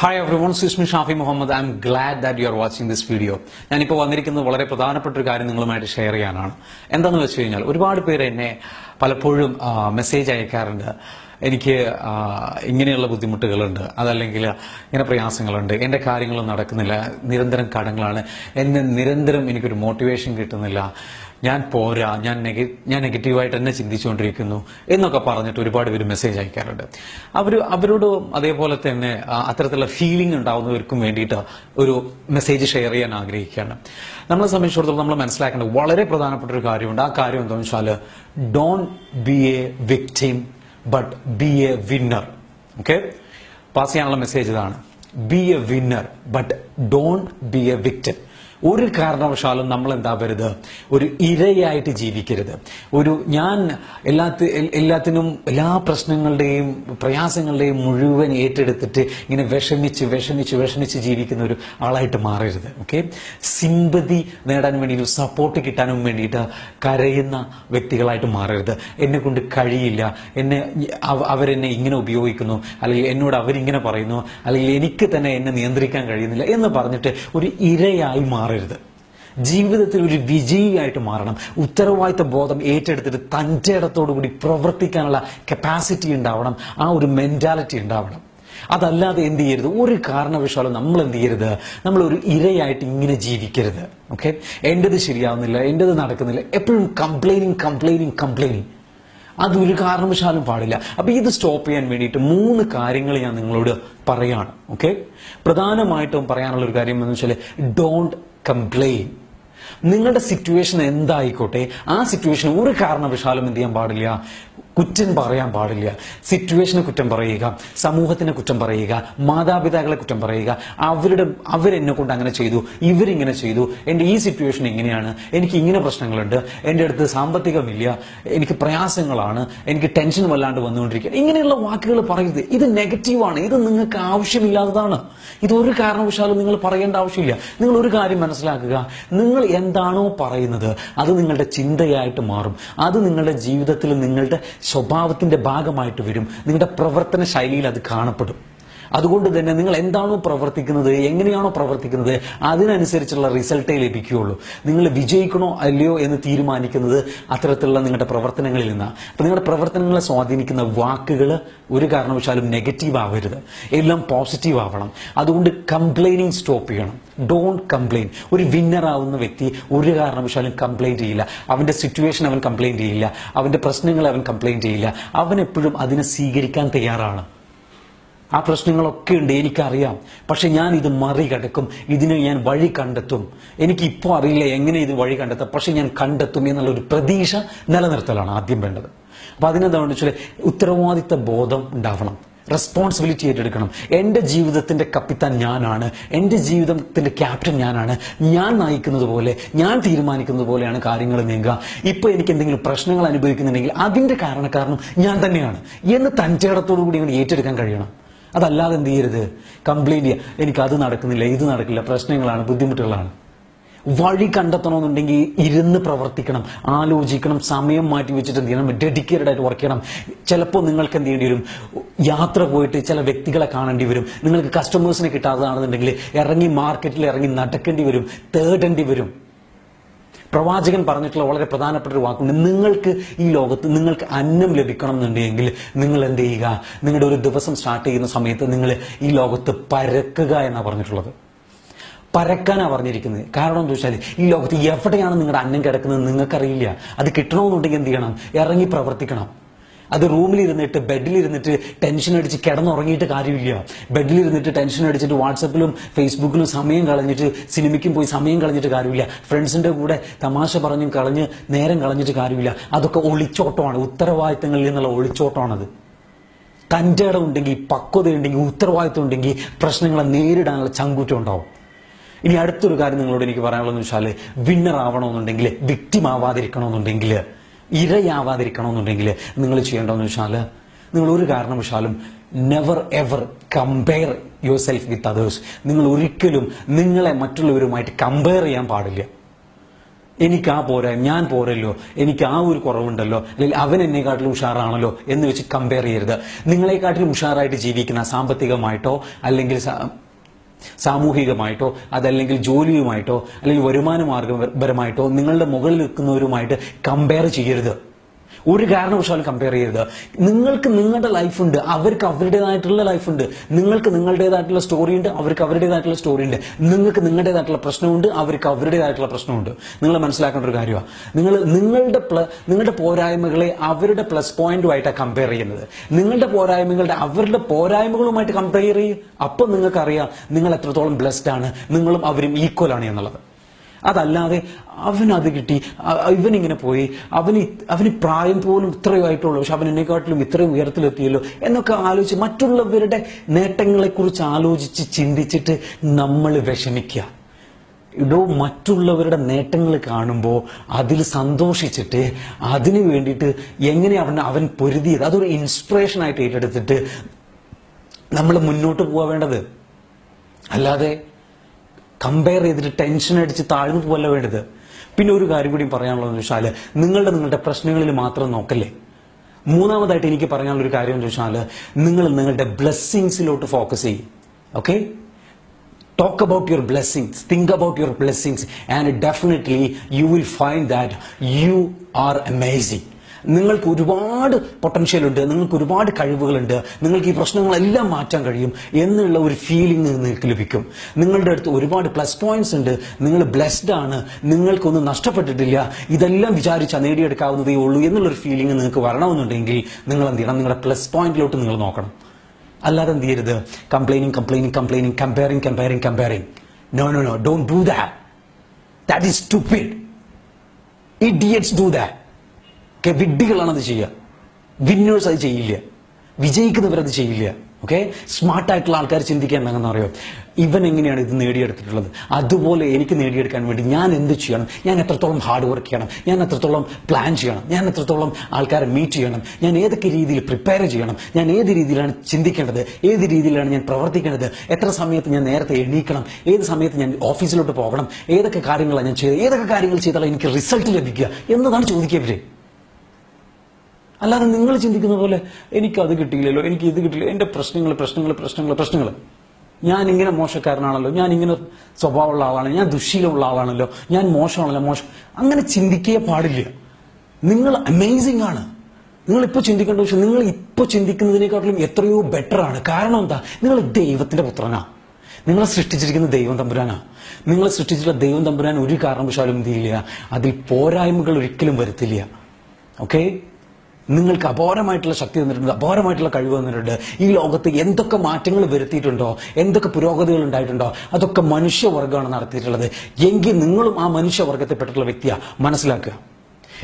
Hi everyone, this is me Shafi Muhammad. I'm glad that you are watching this video. ഞാനിപ്പോൾ വന്നിരിക്കുന്നത് വളരെ പ്രധാനപ്പെട്ട ഒരു കാര്യം നിങ്ങളുമായിട്ട് ഷെയർ ചെയ്യാനാണ്. എന്താണെന്ന് വെച്ച് കഴിഞ്ഞാൽ ഒരുപാട് പേര് എന്നെ പലപ്പോഴും മെസ്സേജ് അയക്കാറുണ്ട്. എനിക്ക് ഇങ്ങനെയുള്ള ബുദ്ധിമുട്ടുകളുണ്ട്, അതല്ലെങ്കിൽ ഇങ്ങനെ പ്രയാസങ്ങളുണ്ട്, എൻ്റെ കാര്യങ്ങൾ നടക്കുന്നില്ല, നിരന്തരം കടങ്ങളാണ്, എന്നെ നിരന്തരം എനിക്കൊരു മോട്ടിവേഷൻ കിട്ടുന്നില്ല, ഞാൻ പോരാ, ഞാൻ നെഗറ്റീവായിട്ട് തന്നെ ചിന്തിച്ചുകൊണ്ടിരിക്കുന്നു എന്നൊക്കെ പറഞ്ഞിട്ട് ഒരുപാട് പേര് മെസ്സേജ് അയക്കാറുണ്ട്. അവരോട് അതേപോലെ തന്നെ അത്തരത്തിലുള്ള ഫീലിംഗ് ഉണ്ടാവുന്നവർക്കും വേണ്ടിയിട്ട് ഒരു മെസ്സേജ് ഷെയർ ചെയ്യാൻ ആഗ്രഹിക്കുകയാണ്. നമ്മളെ സംബന്ധിച്ചിടത്തോളം നമ്മൾ മനസ്സിലാക്കേണ്ട വളരെ പ്രധാനപ്പെട്ട ഒരു കാര്യമുണ്ട്. ആ കാര്യം എന്താണെന്ന് വെച്ചാൽ don't be A victim but B A winner. Okay, pass ചെയ്യാനുള്ള മെസ്സേജ് ഇതാണ്. B A winner but don't be A victim. ഒരു കാരണവശാലും നമ്മൾ എന്താവരുത്, ഒരു ഇരയായിട്ട് ജീവിക്കരുത്. ഞാൻ എല്ലാത്തിനും എല്ലാ പ്രശ്നങ്ങളുടെയും പ്രയാസങ്ങളുടെയും മുഴുവൻ ഏറ്റെടുത്തിട്ട് ഇങ്ങനെ വിഷമിച്ച് ജീവിക്കുന്ന ഒരു ആളായിട്ട് മാറരുത്. ഓക്കെ, സിമ്പതി നേടാൻ വേണ്ടി, ഒരു സപ്പോർട്ട് കിട്ടാനും വേണ്ടിയിട്ട് കരയുന്ന വ്യക്തികളായിട്ട് മാറരുത്. എന്നെ കൊണ്ട് കഴിയില്ല, അവരെന്നെ ഇങ്ങനെ ഉപയോഗിക്കുന്നു, അല്ലെങ്കിൽ എന്നോട് അവരിങ്ങനെ പറയുന്നു, അല്ലെങ്കിൽ എനിക്ക് തന്നെ എന്നെ നിയന്ത്രിക്കാൻ കഴിയുന്നില്ല എന്ന് പറഞ്ഞിട്ട് ഒരു ഇരയായി മാറരുത്. ജീവിതത്തിൽ ഒരു വിജയിയായിട്ട് മാറണം. ഉത്തരവാദിത്ത ബോധം ഏറ്റെടുത്തിട്ട് തൻ്റെ ഇടത്തോടുകൂടി പ്രവർത്തിക്കാനുള്ള കപ്പാസിറ്റി ഉണ്ടാവണം, ആ ഒരു മെന്റാലിറ്റി ഉണ്ടാവണം. അതല്ലാതെ എന്ത് ചെയ്യരുത്, ഒരു കാരണവശാലും നമ്മൾ എന്ത് ചെയ്യരുത്, നമ്മൾ ഒരു ഇരയായിട്ട് ഇങ്ങനെ ജീവിക്കരുത്. ഓക്കെ, എന്റേത് ശരിയാവുന്നില്ല, എന്റേത് നടക്കുന്നില്ല, എപ്പോഴും കംപ്ലൈനിങ് അതൊരു കാരണവശാലും പാടില്ല. അപ്പൊ ഇത് സ്റ്റോപ്പ് ചെയ്യാൻ വേണ്ടിയിട്ട് 3 കാര്യങ്ങൾ ഞാൻ നിങ്ങളോട് പറയാണ്. ഓക്കെ, പ്രധാനമായിട്ടും പറയാനുള്ള ഒരു കാര്യം എന്ന് വെച്ചാൽ ഡോണ്ട് കംപ്ലെയിൻ. നിങ്ങളുടെ സിറ്റുവേഷൻ എന്തായിക്കോട്ടെ, ആ സിറ്റുവേഷൻ ഒരു കാരണവശാലും എന്ത് ചെയ്യാൻ പാടില്ല, കുറ്റം പറയാൻ പാടില്ല. സിറ്റുവേഷനെ കുറ്റം പറയുക, സമൂഹത്തിനെ കുറ്റം പറയുക, മാതാപിതാക്കളെ കുറ്റം പറയുക, അവരെന്നെ കൊണ്ട് അങ്ങനെ ചെയ്തു, ഇവരിങ്ങനെ ചെയ്തു, എൻ്റെ ഈ സിറ്റുവേഷൻ ഇങ്ങനെയാണ്, എനിക്ക് ഇങ്ങനെ പ്രശ്നങ്ങളുണ്ട്, എൻ്റെ അടുത്ത് സാമ്പത്തികമില്ല, എനിക്ക് പ്രയാസങ്ങളാണ്, എനിക്ക് ടെൻഷൻ വല്ലാണ്ട് വന്നുകൊണ്ടിരിക്കുക, ഇങ്ങനെയുള്ള വാക്കുകൾ പറയരുത്. ഇത് നെഗറ്റീവാണ്, ഇത് നിങ്ങൾക്ക് ആവശ്യമില്ലാത്തതാണ്. ഇതൊരു കാരണവശാലും നിങ്ങൾ പറയേണ്ട ആവശ്യമില്ല. നിങ്ങൾ ഒരു കാര്യം മനസ്സിലാക്കുക, നിങ്ങൾ എന്താണോ പറയുന്നത് അത് നിങ്ങളുടെ ചിന്തയായിട്ട് മാറും, അത് നിങ്ങളുടെ ജീവിതത്തിൽ നിങ്ങളുടെ സ്വഭാവത്തിന്റെ ഭാഗമായിട്ട് വരും, നിങ്ങളുടെ പ്രവർത്തന ശൈലിയിൽ അത് കാണപ്പെടും. അതുകൊണ്ട് തന്നെ നിങ്ങൾ എന്താണോ പ്രവർത്തിക്കുന്നത്, എങ്ങനെയാണോ പ്രവർത്തിക്കുന്നത്, അതിനനുസരിച്ചുള്ള റിസൾട്ടേ ലഭിക്കുകയുള്ളൂ. നിങ്ങൾ വിജയിക്കണോ അല്ലയോ എന്ന് തീരുമാനിക്കുന്നത് അത്തരത്തിലുള്ള നിങ്ങളുടെ പ്രവർത്തനങ്ങളിൽ നിന്നാണ്. അപ്പൊ നിങ്ങളുടെ പ്രവർത്തനങ്ങളെ സ്വാധീനിക്കുന്ന വാക്കുകൾ ഒരു കാരണവശാലും നെഗറ്റീവ് ആവരുത്, എല്ലാം പോസിറ്റീവ് ആവണം. അതുകൊണ്ട് കംപ്ലൈനിങ് സ്റ്റോപ്പ് ചെയ്യണം. Don't complain. ഒരു വിന്നർ ആവുന്ന വ്യക്തി ഒരു കാരണവശാലും കംപ്ലൈന്റ് ചെയ്യില്ല. അവന്റെ സിറ്റുവേഷൻ അവൻ കംപ്ലൈന്റ് ചെയ്യില്ല, അവന്റെ പ്രശ്നങ്ങൾ അവൻ കംപ്ലൈന്റ് ചെയ്യില്ല. അവൻ എപ്പോഴും അതിനെ സ്വീകരിക്കാൻ തയ്യാറാണ്. ആ പ്രശ്നങ്ങളൊക്കെ ഉണ്ട്, എനിക്കറിയാം, പക്ഷെ ഞാൻ ഇത് മറികടക്കും, ഇതിന് ഞാൻ വഴി കണ്ടെത്തും, എനിക്കിപ്പോൾ അറിയില്ല എങ്ങനെ ഇത് വഴി കണ്ടെത്താം, പക്ഷെ ഞാൻ കണ്ടെത്തും എന്നുള്ള ഒരു പ്രതീക്ഷ നിലനിർത്തലാണ് ആദ്യം വേണ്ടത്. അപ്പൊ അതിനെന്താണെന്ന് വെച്ചാൽ ഉത്തരവാദിത്ത ബോധം ഉണ്ടാവണം, റെസ്പോൺസിബിലിറ്റി ഏറ്റെടുക്കണം. എൻ്റെ ജീവിതത്തിന്റെ കപ്പിത്താൻ ഞാനാണ്, എൻ്റെ ജീവിതത്തിന്റെ ക്യാപ്റ്റൻ ഞാനാണ്, ഞാൻ നയിക്കുന്നത് പോലെ, ഞാൻ തീരുമാനിക്കുന്നത് പോലെയാണ് കാര്യങ്ങൾ നീങ്ങുക. ഇപ്പൊ എനിക്ക് എന്തെങ്കിലും പ്രശ്നങ്ങൾ അനുഭവിക്കുന്നുണ്ടെങ്കിൽ അതിന്റെ കാരണക്കാരനും ഞാൻ തന്നെയാണ് എന്ന് തൻ്റെ ഇടത്തോടു കൂടി ഇങ്ങനെ ഏറ്റെടുക്കാൻ കഴിയണം. അതല്ലാതെ എന്ത് ചെയ്യരുത്, കംപ്ലൈന്റ് ചെയ്യുക, എനിക്ക് അത് നടക്കുന്നില്ല, ഇത് നടക്കില്ല, പ്രശ്നങ്ങളാണ്, ബുദ്ധിമുട്ടുകളാണ്. വഴി കണ്ടെത്തണമെന്നുണ്ടെങ്കിൽ ഇരുന്ന് പ്രവർത്തിക്കണം, ആലോചിക്കണം, സമയം മാറ്റി വെച്ചിട്ട് എന്ത് ചെയ്യണം, ഡെഡിക്കേറ്റഡ് ആയിട്ട് വർക്ക് ചെയ്യണം. ചിലപ്പോൾ നിങ്ങൾക്ക് എന്ത് ചെയ്യേണ്ടി വരും, യാത്ര പോയിട്ട് ചില വ്യക്തികളെ കാണേണ്ടി വരും. നിങ്ങൾക്ക് കസ്റ്റമേഴ്സിനെ കിട്ടാത്തതാണെന്നുണ്ടെങ്കിൽ ഇറങ്ങി മാർക്കറ്റിൽ ഇറങ്ങി നടക്കേണ്ടി വരും, തേടേണ്ടി വരും. പ്രവാചകൻ പറഞ്ഞിട്ടുള്ള വളരെ പ്രധാനപ്പെട്ട ഒരു വാക്കുണ്ട്, നിങ്ങൾക്ക് ഈ ലോകത്ത് നിങ്ങൾക്ക് അന്നം ലഭിക്കണം എന്നുണ്ടെങ്കിൽ നിങ്ങൾ എന്ത് ചെയ്യുക, നിങ്ങളുടെ ഒരു ദിവസം സ്റ്റാർട്ട് ചെയ്യുന്ന സമയത്ത് നിങ്ങൾ ഈ ലോകത്ത് പരക്കുക എന്നാണ് പറഞ്ഞിട്ടുള്ളത്. പരക്കാനാണ് പറഞ്ഞിരിക്കുന്നത്. കാരണം എന്താ വെച്ചാൽ ഈ ലോകത്ത് എവിടെയാണ് നിങ്ങളുടെ അന്നം കിടക്കുന്നത് നിങ്ങൾക്കറിയില്ല. അത് കിട്ടണമെന്നുണ്ടെങ്കിൽ എന്ത് ചെയ്യണം, ഇറങ്ങി പ്രവർത്തിക്കണം. അത് റൂമിലിരുന്നിട്ട് ബെഡിലിരുന്നിട്ട് ടെൻഷൻ അടിച്ച് കിടന്നുറങ്ങിയിട്ട് കാര്യമില്ല. ബെഡിലിരുന്നിട്ട് ടെൻഷൻ അടിച്ചിട്ട് വാട്സപ്പിലും ഫേസ്ബുക്കിലും സമയം കളഞ്ഞിട്ട്, സിനിമയ്ക്കും പോയി സമയം കളഞ്ഞിട്ട് കാര്യമില്ല. ഫ്രണ്ട്സിന്റെ കൂടെ തമാശ പറഞ്ഞും നേരം കളഞ്ഞിട്ട് കാര്യമില്ല. അതൊക്കെ ഒളിച്ചോട്ടമാണ്, ഉത്തരവാദിത്തങ്ങളിൽ നിന്നുള്ള ഒളിച്ചോട്ടമാണത്. തൻ്റെ ഇടം ഉണ്ടെങ്കിൽ, പക്വതയുണ്ടെങ്കിൽ, ഉത്തരവാദിത്തം ഉണ്ടെങ്കിൽ പ്രശ്നങ്ങളെ നേരിടാനുള്ള ചങ്കൂറ്റം ഉണ്ടാവും. ഇനി അടുത്തൊരു കാര്യം നിങ്ങളോട് എനിക്ക് പറയാനുള്ളതെന്ന് വെച്ചാൽ, വിന്നർ ആവണമെന്നുണ്ടെങ്കിൽ, വിക്ടിം ആവാതിരിക്കണമെന്നുണ്ടെങ്കിൽ, ഇരയാവാതിരിക്കണമെന്നുണ്ടെങ്കിൽ നിങ്ങൾ ചെയ്യേണ്ടതെന്ന് വെച്ചാൽ, നിങ്ങൾ ഒരു കാരണവശാലും never ever compare your self with others. നിങ്ങൾ ഒരിക്കലും നിങ്ങളെ മറ്റുള്ളവരുമായിട്ട് കമ്പയർ ചെയ്യാൻ പാടില്ല. എനിക്ക് ആ പോരാ, ഞാൻ പോരല്ലോ, എനിക്ക് ആ ഒരു കുറവുണ്ടല്ലോ, അല്ലെങ്കിൽ അവൻ എന്നെക്കാട്ടിലും ഉഷാറാണല്ലോ എന്ന് വെച്ച് കമ്പയർ ചെയ്യരുത്. നിങ്ങളെക്കാട്ടിലും ഉഷാറായിട്ട് ജീവിക്കുന്ന സാമ്പത്തികമായിട്ടോ അല്ലെങ്കിൽ സാമൂഹികമായിട്ടോ അതല്ലെങ്കിൽ ജോലിയുമായിട്ടോ അല്ലെങ്കിൽ വരുമാന മാർഗപരമായിട്ടോ നിങ്ങളുടെ മുകളിൽ നിൽക്കുന്നവരുമായിട്ട് കമ്പയർ ചെയ്യരുത്. ഒരു കാരണവശാലും കമ്പയർ ചെയ്യരുത്. നിങ്ങൾക്ക് നിങ്ങളുടെ ലൈഫുണ്ട്, അവർക്ക് അവരുടേതായിട്ടുള്ള ലൈഫുണ്ട്. നിങ്ങൾക്ക് നിങ്ങളുടേതായിട്ടുള്ള സ്റ്റോറി ഉണ്ട്, അവർക്ക് അവരുടേതായിട്ടുള്ള സ്റ്റോറി ഉണ്ട്. നിങ്ങൾക്ക് നിങ്ങളുടേതായിട്ടുള്ള പ്രശ്നമുണ്ട്, അവർക്ക് അവരുടേതായിട്ടുള്ള പ്രശ്നമുണ്ട്. നിങ്ങൾ മനസ്സിലാക്കേണ്ട ഒരു കാര്യമാണ്, നിങ്ങളുടെ പോരായ്മകളെ അവരുടെ പ്ലസ് പോയിന്റുമായിട്ടാണ് കമ്പയർ ചെയ്യുന്നത്. നിങ്ങളുടെ പോരായ്മകളുടെ അവരുടെ പോരായ്മകളുമായിട്ട് കമ്പയർ ചെയ്യും. അപ്പം നിങ്ങൾക്കറിയാം നിങ്ങൾ എത്രത്തോളം ബ്ലെസ്ഡ് ആണ്, നിങ്ങളും അവരും ഈക്വൽ ആണ് എന്നുള്ളത്. അതല്ലാതെ അവനത് കിട്ടി, ഇവനിങ്ങനെ പോയി, അവന് പ്രായം പോലും ഇത്രയുമായിട്ടുള്ളൂ, പക്ഷെ അവൻ എന്നെക്കാട്ടിലും ഇത്രയും ഉയരത്തിലെത്തിയല്ലോ എന്നൊക്കെ ആലോചിച്ച് മറ്റുള്ളവരുടെ നേട്ടങ്ങളെക്കുറിച്ച് ആലോചിച്ച് ചിന്തിച്ചിട്ട് നമ്മൾ വിഷമിക്കുക. മറ്റുള്ളവരുടെ നേട്ടങ്ങൾ കാണുമ്പോൾ അതിൽ സന്തോഷിച്ചിട്ട് അതിന് വേണ്ടിയിട്ട് എങ്ങനെ അവൻ പൊരുതിയത് അതൊരു ഇൻസ്പിറേഷനായിട്ട് ഏറ്റെടുത്തിട്ട് നമ്മൾ മുന്നോട്ട് പോകാൻ വേണ്ടത്. അല്ലാതെ കമ്പയർ ചെയ്തിട്ട് ടെൻഷൻ അടിച്ച് താഴ്ന്നു പോകല്ല വേണ്ടത്. പിന്നെ ഒരു കാര്യം കൂടി പറയാനുള്ളതെന്ന് വെച്ചാൽ നിങ്ങളുടെ പ്രശ്നങ്ങളിൽ മാത്രം നോക്കല്ലേ. മൂന്നാമതായിട്ട് എനിക്ക് പറയാനുള്ളൊരു കാര്യം എന്ന് വെച്ചാൽ നിങ്ങൾ നിങ്ങളുടെ ബ്ലെസ്സിങ്സിലോട്ട് ഫോക്കസ് ചെയ്യും. Okay, talk about your blessings, think about your blessings, and definitely you will find that you are amazing. നിങ്ങൾക്ക് ഒരുപാട് പൊട്ടൻഷ്യൽ ഉണ്ട്, നിങ്ങൾക്ക് ഒരുപാട് കഴിവുകളുണ്ട്, നിങ്ങൾക്ക് ഈ പ്രശ്നങ്ങളെല്ലാം മാറ്റാൻ കഴിയും എന്നുള്ള ഒരു ഫീലിംഗ് നിങ്ങൾക്ക് ലഭിക്കും. നിങ്ങളുടെ അടുത്ത് ഒരുപാട് പ്ലസ് പോയിന്റ്സ് ഉണ്ട്, നിങ്ങൾ ബ്ലെസ്ഡ് ആണ്, നിങ്ങൾക്കൊന്നും നഷ്ടപ്പെട്ടിട്ടില്ല, ഇതെല്ലാം വിചാരിച്ചാൽ നേടിയെടുക്കാവുന്നതേ ഉള്ളൂ എന്നുള്ളൊരു ഫീലിംഗ് നിങ്ങൾക്ക് വരണമെന്നുണ്ടെങ്കിൽ നിങ്ങൾ എന്ത് ചെയ്യണം, നിങ്ങളുടെ പ്ലസ് പോയിന്റിലോട്ട് നിങ്ങൾ നോക്കണം. അല്ലാതെ എന്ത് ചെയ്യരുത്, comparing. No, don't do that. That is stupid. Idiots do that. വിഡ്ഢികളാണ് അത് ചെയ്യുക. വിന്നേഴ്സ് അത് ചെയ്യില്ല, വിജയിക്കുന്നവരത് ചെയ്യില്ല. ഓക്കെ, സ്മാർട്ടായിട്ടുള്ള ആൾക്കാർ ചിന്തിക്കാൻ എന്താണെന്ന് അറിയോ, ഇവൻ എങ്ങനെയാണ് ഇത് നേടിയെടുത്തിട്ടുള്ളത്, അതുപോലെ എനിക്ക് നേടിയെടുക്കാൻ വേണ്ടി ഞാൻ എന്ത് ചെയ്യണം, ഞാൻ എത്രത്തോളം ഹാർഡ് വർക്ക് ചെയ്യണം, ഞാൻ എത്രത്തോളം പ്ലാൻ ചെയ്യണം, ഞാൻ എത്രത്തോളം ആൾക്കാരെ മീറ്റ് ചെയ്യണം, ഞാൻ ഏതൊക്കെ രീതിയിൽ പ്രിപ്പയർ ചെയ്യണം, ഞാൻ ഏത് രീതിയിലാണ് ചിന്തിക്കേണ്ടത്, ഏത് രീതിയിലാണ് ഞാൻ പ്രവർത്തിക്കേണ്ടത്, എത്ര സമയത്ത് ഞാൻ നേരത്തെ എണീക്കണം, ഏത് സമയത്ത് ഞാൻ ഓഫീസിലോട്ട് പോകണം, ഏതൊക്കെ കാര്യങ്ങളാണ് ഞാൻ ചെയ്തത്, ഏതൊക്കെ കാര്യങ്ങൾ ചെയ്താൽ എനിക്ക് റിസൾട്ട് ലഭിക്കുക എന്നതാണ് ചോദിക്കുക. അല്ലാതെ നിങ്ങൾ ചിന്തിക്കുന്ന പോലെ എനിക്കത് കിട്ടിയില്ലല്ലോ, എനിക്ക് ഇത് കിട്ടില്ല, എന്റെ പ്രശ്നങ്ങൾ, ഞാൻ ഇങ്ങനെ മോശക്കാരനാണല്ലോ, ഞാൻ ഇങ്ങനെ സ്വഭാവമുള്ള ആളാണ്, ഞാൻ ദുശ്ശീലമുള്ള ആളാണല്ലോ, ഞാൻ മോശമാണല്ലോ, അങ്ങനെ ചിന്തിക്കേ പാടില്ല. നിങ്ങൾ അമേസിംഗ് ആണ്. നിങ്ങൾ ഇപ്പോൾ ചിന്തിക്കേണ്ട പക്ഷെ നിങ്ങൾ ഇപ്പോൾ ചിന്തിക്കുന്നതിനേക്കാട്ടിലും എത്രയോ ബെറ്റർ ആണ്. കാരണം എന്താ, നിങ്ങൾ ദൈവത്തിന്റെ പുത്രനാ, നിങ്ങളെ സൃഷ്ടിച്ചിരിക്കുന്ന ദൈവം തമ്പുരാനാ. നിങ്ങളെ സൃഷ്ടിച്ചിട്ടുള്ള ദൈവം തമ്പുരാൻ ഒരു കാരണവശാലും എന്ത് ചെയ്യില്ല, അതിൽ പോരായ്മകൾ ഒരിക്കലും വരുത്തില്ല. ഓക്കെ, നിങ്ങൾക്ക് അപാരമായിട്ടുള്ള ശക്തി തന്നിട്ടുണ്ട്, അപാരമായിട്ടുള്ള കഴിവ് തന്നിട്ടുണ്ട്. ഈ ലോകത്ത് എന്തൊക്കെ മാറ്റങ്ങൾ വരുത്തിയിട്ടുണ്ടോ, എന്തൊക്കെ പുരോഗതികൾ ഉണ്ടായിട്ടുണ്ടോ, അതൊക്കെ മനുഷ്യവർഗമാണ് നടത്തിയിട്ടുള്ളത്. എങ്കിൽ നിങ്ങളും ആ മനുഷ്യവർഗത്തിൽപ്പെട്ടിട്ടുള്ള വ്യക്തിയാണ് മനസ്സിലാക്കുക.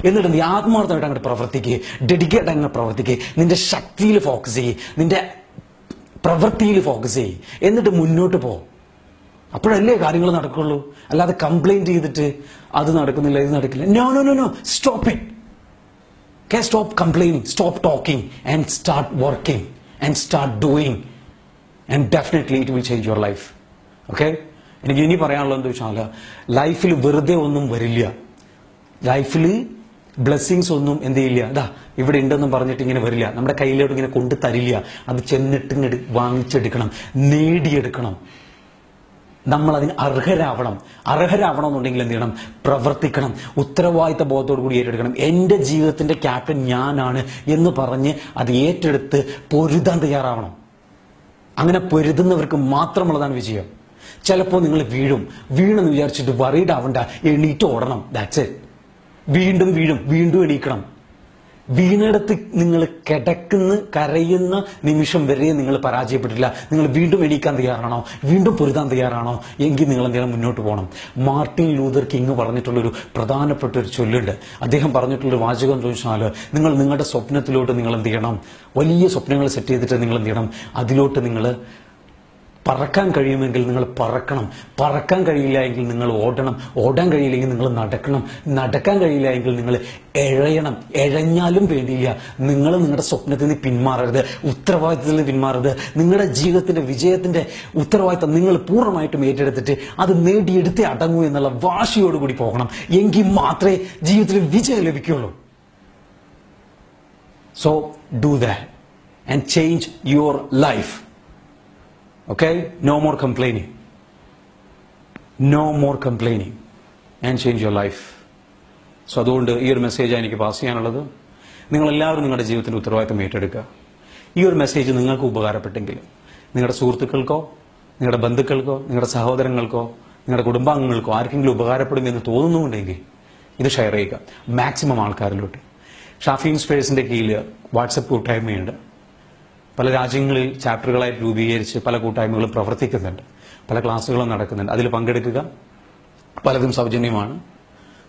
എന്നിട്ട് നീ ആത്മാർത്ഥമായിട്ട് അങ്ങോട്ട് പ്രവർത്തിക്കുക, ഡെഡിക്കേറ്റ് അങ്ങ് പ്രവർത്തിക്കുക, നിന്റെ ശക്തിയിൽ ഫോക്കസ് ചെയ്യ്, നിന്റെ പ്രവൃത്തിയിൽ ഫോക്കസ് ചെയ്യ്, എന്നിട്ട് മുന്നോട്ട് പോ. അപ്പോഴല്ലേ കാര്യങ്ങൾ നടക്കുള്ളൂ. അല്ലാതെ കംപ്ലൈന്റ് ചെയ്തിട്ട് അത് നടക്കുന്നില്ല, ഇത് നടക്കില്ല. No, stop it. Okay, stop complaining, stop talking, and start working and start doing, and definitely it will change your life. Okay, എനിക്ക് ഇനി പറയാനുള്ളത് എന്താ വെച്ചാൽ, ലൈഫിൽ വെറുതെ ഒന്നും വരില്ല, ലൈഫിൽ ബ്ലെസ്സിങ്സ് ഒന്നും എന്ത് ചെയ്യില്ല, അതാ ഇവിടെ ഉണ്ടെന്നും പറഞ്ഞിട്ട് ഇങ്ങനെ വരില്ല, നമ്മുടെ കയ്യിലോട്ട് ഇങ്ങനെ കൊണ്ടു തരില്ല. അത് ചെന്നിട്ട് വാങ്ങിച്ചെടുക്കണം, നേടിയെടുക്കണം. നമ്മൾ അതിന് അർഹരാവണം എന്നുണ്ടെങ്കിൽ എന്ത് ചെയ്യണം, പ്രവർത്തിക്കണം, ഉത്തരവാദിത്ത ബോധത്തോടു കൂടി ഏറ്റെടുക്കണം. എൻ്റെ ജീവിതത്തിന്റെ ക്യാപ്റ്റൻ ഞാനാണ് എന്ന് പറഞ്ഞ് അത് ഏറ്റെടുത്ത് പൊരുതാൻ തയ്യാറാവണം. അങ്ങനെ പൊരുതുന്നവർക്ക് മാത്രമുള്ളതാണ് വിജയം. ചിലപ്പോൾ നിങ്ങൾ വീണെന്ന് വിചാരിച്ചിട്ട് വറീഡ് ആവണ്ട, എണീറ്റ് ഓടണം. That's it. വീണ്ടും എണീക്കണം. വീണിടത്ത് നിങ്ങൾ കരയുന്ന നിമിഷം വരെ നിങ്ങൾ പരാജയപ്പെട്ടില്ല. നിങ്ങൾ വീണ്ടും എണീക്കാൻ തയ്യാറാണോ, വീണ്ടും പൊരുതാൻ തയ്യാറാണോ, എങ്കിൽ നിങ്ങൾ എന്തെങ്കിലും മുന്നോട്ട് പോകണം. മാർട്ടിൻ ലൂതർ കിങ് പറഞ്ഞിട്ടുള്ളൊരു പ്രധാനപ്പെട്ട ഒരു ചൊല്ലുണ്ട്. അദ്ദേഹം പറഞ്ഞിട്ടുള്ളൊരു വാചകം എന്ന് വെച്ചാൽ, നിങ്ങൾ നിങ്ങളുടെ സ്വപ്നത്തിലോട്ട് നിങ്ങൾ എന്ത് ചെയ്യണം, വലിയ സ്വപ്നങ്ങൾ സെറ്റ് ചെയ്തിട്ട് നിങ്ങൾ എന്ത് ചെയ്യണം, അതിലോട്ട് നിങ്ങൾ പറക്കാൻ കഴിയുമെങ്കിൽ നിങ്ങൾ പറക്കണം, പറക്കാൻ കഴിയില്ല എങ്കിൽ നിങ്ങൾ ഓടണം, ഓടാൻ കഴിയില്ലെങ്കിൽ നിങ്ങൾ നടക്കണം, നടക്കാൻ കഴിയില്ല എങ്കിൽ നിങ്ങൾ എഴയണം, എഴഞ്ഞാലും വേണ്ടിയില്ല നിങ്ങൾ നിങ്ങളുടെ സ്വപ്നത്തിൽ നിന്ന് പിന്മാറരുത്, ഉത്തരവാദിത്തത്തിൽ നിന്ന് പിന്മാറരുത്. നിങ്ങളുടെ ജീവിതത്തിന്റെ വിജയത്തിന്റെ ഉത്തരവാദിത്തം നിങ്ങൾ പൂർണ്ണമായിട്ടും ഏറ്റെടുത്തിട്ട് അത് നേടിയെടുത്തേ അടങ്ങൂ എന്നുള്ള വാശിയോടുകൂടി പോകണം. എങ്കിൽ മാത്രമേ ജീവിതത്തിൽ വിജയം ലഭിക്കുള്ളൂ. So do that and change your life. Okay? No more complaining. No more complaining and change your life. So അതുകൊണ്ട് ഈ ഒരു മെസ്സേജ് എനിക്ക് പാസ് ചെയ്യാനുള്ളത്. നിങ്ങളെല്ലാവരും നിങ്ങളുടെ ജീവിതത്തിൽ ഉത്തരവാദിത്തം ഏറ്റെടുക്കുക. ഈ ഒരു മെസ്സേജ് നിങ്ങൾക്ക് ഉപകാരപ്പെട്ടെങ്കിൽ നിങ്ങളുടെ സുഹൃത്തുക്കൾക്കോ നിങ്ങളുടെ ബന്ധുക്കൾക്കോ നിങ്ങളുടെ സഹോദരങ്ങൾക്കോ നിങ്ങളുടെ കുടുംബാംഗങ്ങൾക്കോ ആർക്കെങ്കിലും ഉപകാരപ്പെടുമെന്ന് തോന്നുന്നുണ്ടെങ്കിൽ ഇത് ഷെയർ ചെയ്യുക മാക്സിമം ആൾക്കാരിലോട്ട്. ഷാഫി ഇൻസ്പയേഴ്സിന്റെ കീഴിൽ വാട്സപ്പ് കൂട്ടായ്മയുണ്ട്. പല രാജ്യങ്ങളിൽ ചാപ്റ്ററുകളായിട്ട് രൂപീകരിച്ച് പല കൂട്ടായ്മകളും പ്രവർത്തിക്കുന്നുണ്ട്, പല ക്ലാസ്സുകളും നടക്കുന്നുണ്ട്. അതിൽ പങ്കെടുക്കുക. പലതും സൗജന്യമാണ്.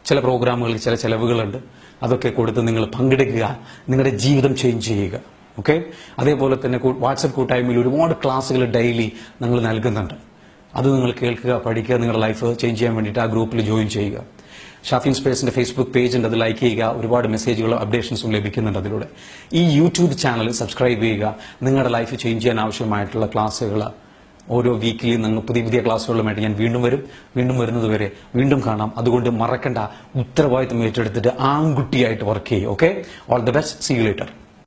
ചില പ്രോഗ്രാമുകളിൽ ചില ചെലവുകളുണ്ട്. അതൊക്കെ കൊടുത്ത് നിങ്ങൾ പങ്കെടുക്കുക, നിങ്ങളുടെ ജീവിതം ചേഞ്ച് ചെയ്യുക. ഓക്കെ? അതേപോലെ തന്നെ വാട്സപ്പ് കൂട്ടായ്മയിൽ ഒരുപാട് ക്ലാസ്സുകൾ ഡെയിലി നിങ്ങൾ നൽകുന്നുണ്ട്. അത് നിങ്ങൾ കേൾക്കുക, പഠിക്കുക, നിങ്ങളുടെ ലൈഫ് ചേഞ്ച് ചെയ്യാൻ വേണ്ടിയിട്ട് ആ ഗ്രൂപ്പിൽ ജോയിൻ ചെയ്യുക. ഷാഫി ഇൻസ്പയേഴ്സിന്റെ ഫേസ്ബുക്ക് പേജ് ഉണ്ട്, അത് ലൈക്ക് ചെയ്യുക. ഒരുപാട് മെസ്സേജുകളും അപ്ഡേഷൻസും ലഭിക്കുന്നുണ്ട് അതിലൂടെ. ഈ യൂട്യൂബ് ചാനൽ സബ്സ്ക്രൈബ് ചെയ്യുക. നിങ്ങളുടെ ലൈഫ് ചേഞ്ച് ചെയ്യാൻ ആവശ്യമായിട്ടുള്ള ക്ലാസ്സുകൾ ഓരോ വീക്കിലി നിങ്ങൾ പുതിയ പുതിയ ക്ലാസ്സുകളുമായിട്ട് ഞാൻ വീണ്ടും വരുന്നത് വരെ വീണ്ടും കാണാം. അതുകൊണ്ട് മറക്കണ്ട, ഉത്തരവാദിത്തം ഏറ്റെടുത്തിട്ട് ആൺകുട്ടിയായിട്ട് വർക്ക് ചെയ്യും. Okay? All the best. See you later.